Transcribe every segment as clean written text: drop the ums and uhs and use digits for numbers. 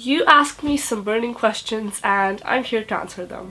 You asked me some burning questions and I'm here to answer them.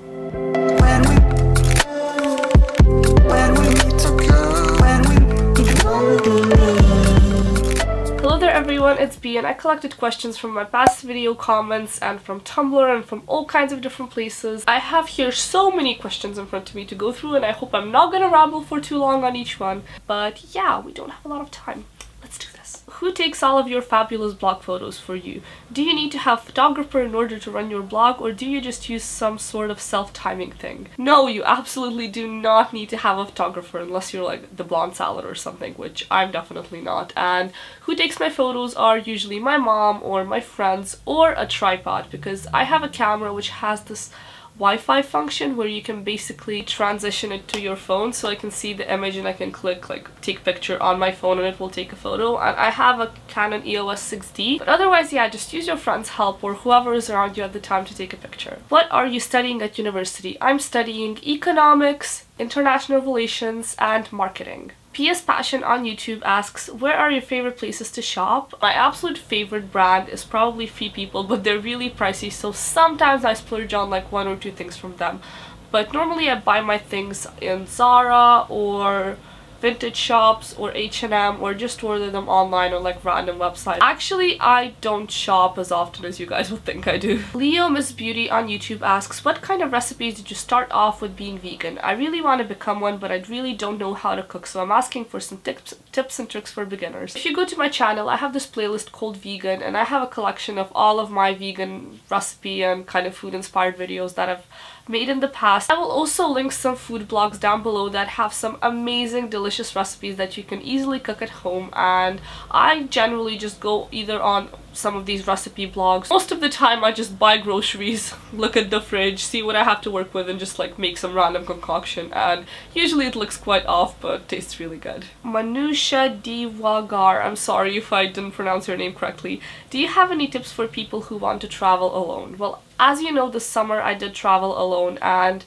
Hello there everyone, it's B and I collected questions from my past video comments and from Tumblr and from all kinds of different places. I have here so many questions in front of me to go through and I hope I'm not gonna ramble for too long on each one. But yeah, we don't have a lot of time. Let's do this. Who takes all of your fabulous blog photos for you? Do you need to have a photographer in order to run your blog, or do you just use some sort of self-timing thing? No, you absolutely do not need to have a photographer unless you're like the blonde salad or something, which I'm definitely not. And who takes my photos are usually my mom or my friends or a tripod, because I have a camera which has this Wi-Fi function where you can basically transition it to your phone, so I can see the image and I can click like take picture on my phone and it will take a photo. And I have a Canon EOS 6D, but otherwise yeah, just use your friend's help or whoever is around you at the time to take a picture. What are you studying at university? I'm studying economics, international relations, and marketing. PS Passion on YouTube asks, where are your favorite places to shop? My absolute favorite brand is probably Free People, but they're really pricey, so sometimes I splurge on like one or two things from them. But normally I buy my things in Zara or vintage shops or H&M, or just order them online on like random websites. Actually, I don't shop as often as you guys would think I do. Leo Miss Beauty on YouTube asks, what kind of recipes did you start off with being vegan? I really want to become one, but I really don't know how to cook, so I'm asking for some tips and tricks for beginners. If you go to my channel, I have this playlist called Vegan, and I have a collection of all of my vegan recipe and kind of food inspired videos that I've made in the past. I will also link some food blogs down below that have some amazing delicious recipes that you can easily cook at home, and I generally just go either on some of these recipe blogs. Most of the time I just buy groceries, look at the fridge, see what I have to work with, and just like make some random concoction, and usually it looks quite off but tastes really good. Manusha Diwagar, I'm sorry if I didn't pronounce your name correctly. Do you have any tips for people who want to travel alone? Well, as you know, this summer I did travel alone, and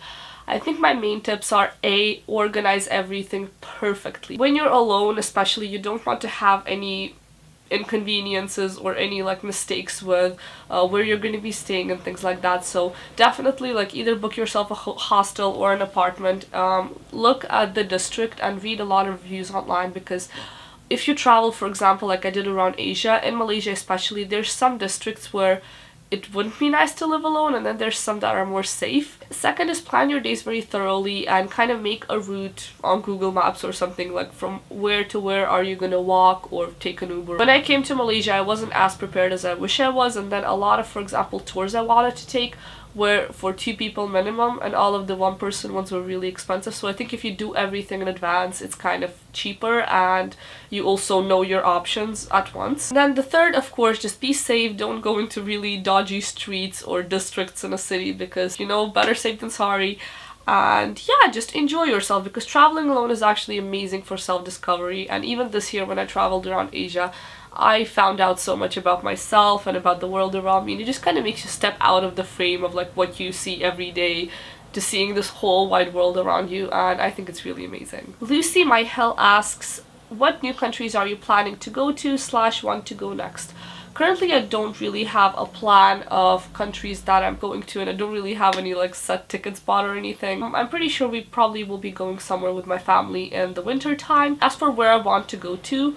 I think my main tips are A, organize everything perfectly. When you're alone especially, you don't want to have any inconveniences or any like mistakes with where you're going to be staying and things like that. So definitely like either book yourself a hostel or an apartment. Look at the district and read a lot of reviews online, because if you travel, for example, like I did around Asia, in Malaysia especially, there's some districts where it wouldn't be nice to live alone, and then there's some that are more safe. Second is plan your days very thoroughly and kind of make a route on Google Maps or something, like from where to where are you gonna walk or take an Uber. When I came to Malaysia, I wasn't as prepared as I wish I was, and then a lot of, for example, tours I wanted to take were for 2 people minimum, and all of the 1-person ones were really expensive. So I think if you do everything in advance, it's kind of cheaper, and you also know your options at once. And then the third, of course, just be safe. Don't go into really dodgy streets or districts in a city, because, you know, better safe than sorry. And yeah, just enjoy yourself, because traveling alone is actually amazing for self-discovery. And even this year when I traveled around Asia, I found out so much about myself and about the world around me, and it just kind of makes you step out of the frame of like what you see every day to seeing this whole wide world around you, and I think it's really amazing. Lucy My Hell asks, what new countries are you planning to go to / want to go next? Currently, I don't really have a plan of countries that I'm going to, and I don't really have any like set tickets bought or anything. I'm pretty sure we probably will be going somewhere with my family in the winter time. As for where I want to go to,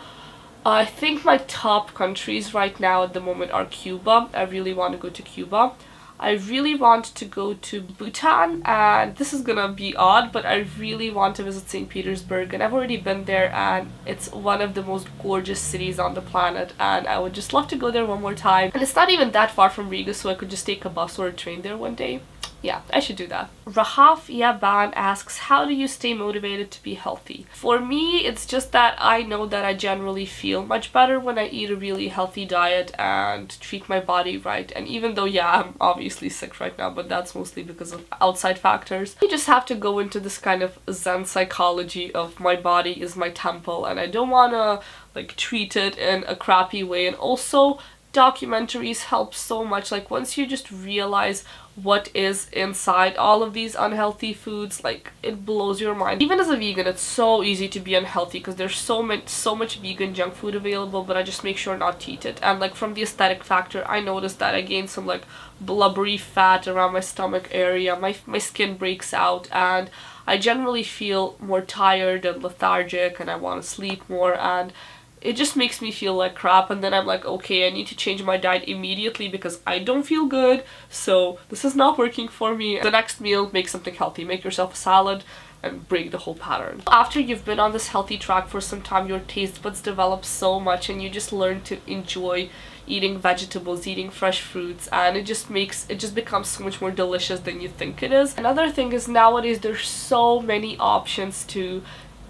I think my top countries right now at the moment are Cuba. I really want to go to Cuba. I really want to go to Bhutan, and this is gonna be odd, but I really want to visit St. Petersburg, and I've already been there, and it's one of the most gorgeous cities on the planet, and I would just love to go there one more time. And it's not even that far from Riga, so I could just take a bus or a train there one day. Yeah, I should do that. Rahaf Yaban asks, how do you stay motivated to be healthy? For me, it's just that I know that I generally feel much better when I eat a really healthy diet and treat my body right. And even though, yeah, I'm obviously sick right now, but that's mostly because of outside factors. You just have to go into this kind of Zen psychology of my body is my temple, and I don't want to like treat it in a crappy way. And also, documentaries help so much. Like once you just realize what is inside all of these unhealthy foods, like it blows your mind. Even as a vegan, it's so easy to be unhealthy because there's so much vegan junk food available, but I just make sure not to eat it. And like from the aesthetic factor, I noticed that I gained some like blubbery fat around my stomach area. My skin breaks out, and I generally feel more tired and lethargic, and I want to sleep more, and it just makes me feel like crap. And then I'm like, okay, I need to change my diet immediately because I don't feel good, so this is not working for me. The next meal, make something healthy. Make yourself a salad and break the whole pattern. After you've been on this healthy track for some time, your taste buds develop so much, and you just learn to enjoy eating vegetables, eating fresh fruits, and it just becomes so much more delicious than you think it is. Another thing is, nowadays there's so many options to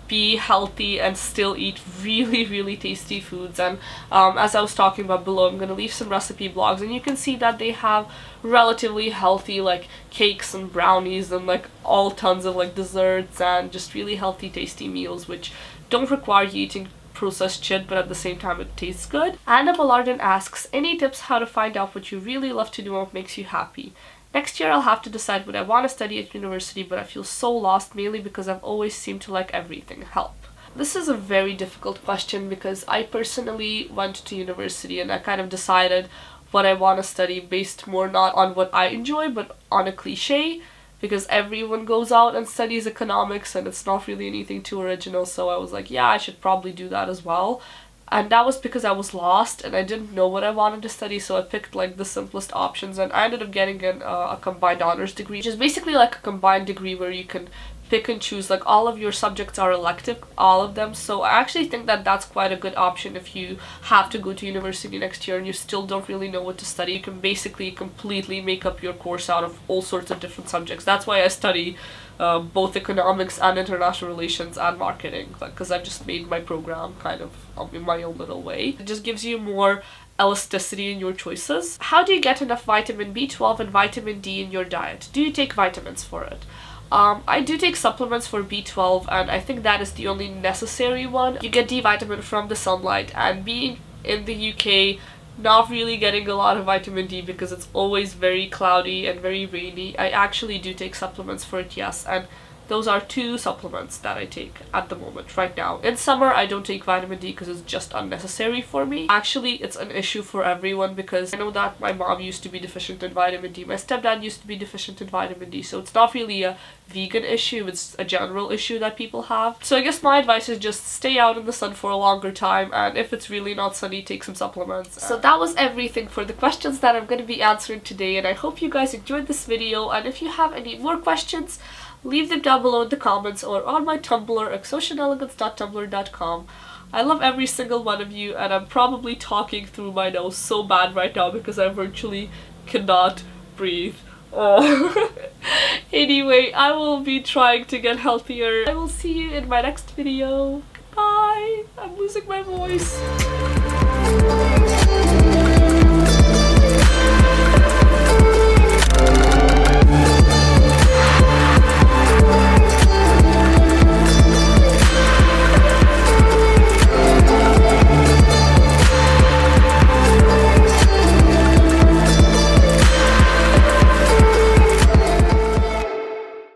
be healthy and still eat really tasty foods. And as I was talking about below, I'm gonna leave some recipe blogs, and you can see that they have relatively healthy like cakes and brownies and like all tons of like desserts and just really healthy tasty meals which don't require you eating processed shit, but at the same time it tastes good. Anna Ballardin asks, any tips how to find out what you really love to do and what makes you happy? Next year I'll have to decide what I want to study at university, but I feel so lost, mainly because I've always seemed to like everything. Help. This is a very difficult question because I personally went to university and I kind of decided what I want to study based more not on what I enjoy but on a cliche, because everyone goes out and studies economics and it's not really anything too original, so I was like, yeah, I should probably do that as well. And that was because I was lost and I didn't know what I wanted to study, so I picked like the simplest options, and I ended up getting a combined honors degree, which is basically like a combined degree where you can pick and choose, like all of your subjects are elective, all of them. So I actually think that that's quite a good option if you have to go to university next year and you still don't really know what to study. You can basically completely make up your course out of all sorts of different subjects. That's why I study both economics and international relations and marketing, because I've just made my program kind of in my own little way. It just gives you more elasticity in your choices. How do you get enough vitamin B12 and vitamin D in your diet? Do you take vitamins for it? I do take supplements for B12, and I think that is the only necessary one. You get D vitamin from the sunlight, and being in the UK, not really getting a lot of vitamin D because it's always very cloudy and very rainy. I actually do take supplements for it, yes, and those are 2 supplements that I take at the moment, right now. In summer, I don't take vitamin D because it's just unnecessary for me. Actually, it's an issue for everyone because I know that my mom used to be deficient in vitamin D, my stepdad used to be deficient in vitamin D, so it's not really a vegan issue, it's a general issue that people have. So I guess my advice is just stay out in the sun for a longer time, and if it's really not sunny, take some supplements. So that was everything for the questions that I'm going to be answering today, and I hope you guys enjoyed this video, and if you have any more questions, leave them down below in the comments or on my Tumblr at chanelegance.tumblr.com. I love every single one of you, and I'm probably talking through my nose so bad right now because I virtually cannot breathe. Oh. Anyway, I will be trying to get healthier. I will see you in my next video. Goodbye! I'm losing my voice.